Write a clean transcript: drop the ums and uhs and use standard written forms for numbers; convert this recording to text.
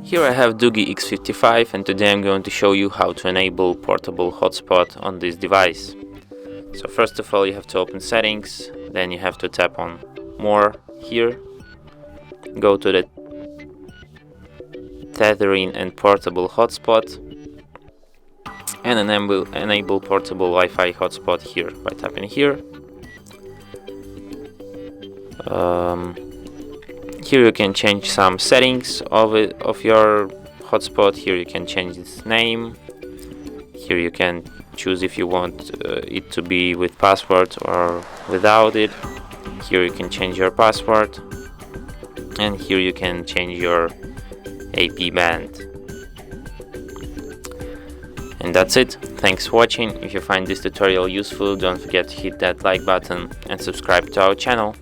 Here I have DOOGEE X55, and today I'm going to show you how to enable Portable Hotspot on this device. So first of all, you have to open Settings, then you have to tap on More here, go to the Tethering and Portable Hotspot, and enable Portable Wi-Fi Hotspot here by tapping here. Here you can change some settings of your hotspot. Here you can change its name. Here you can choose if you want it to be with password or without it. Here you can change your password, and here you can change your AP band. And that's it. Thanks for watching. If you find this tutorial useful, don't forget to hit that like button and subscribe to our channel.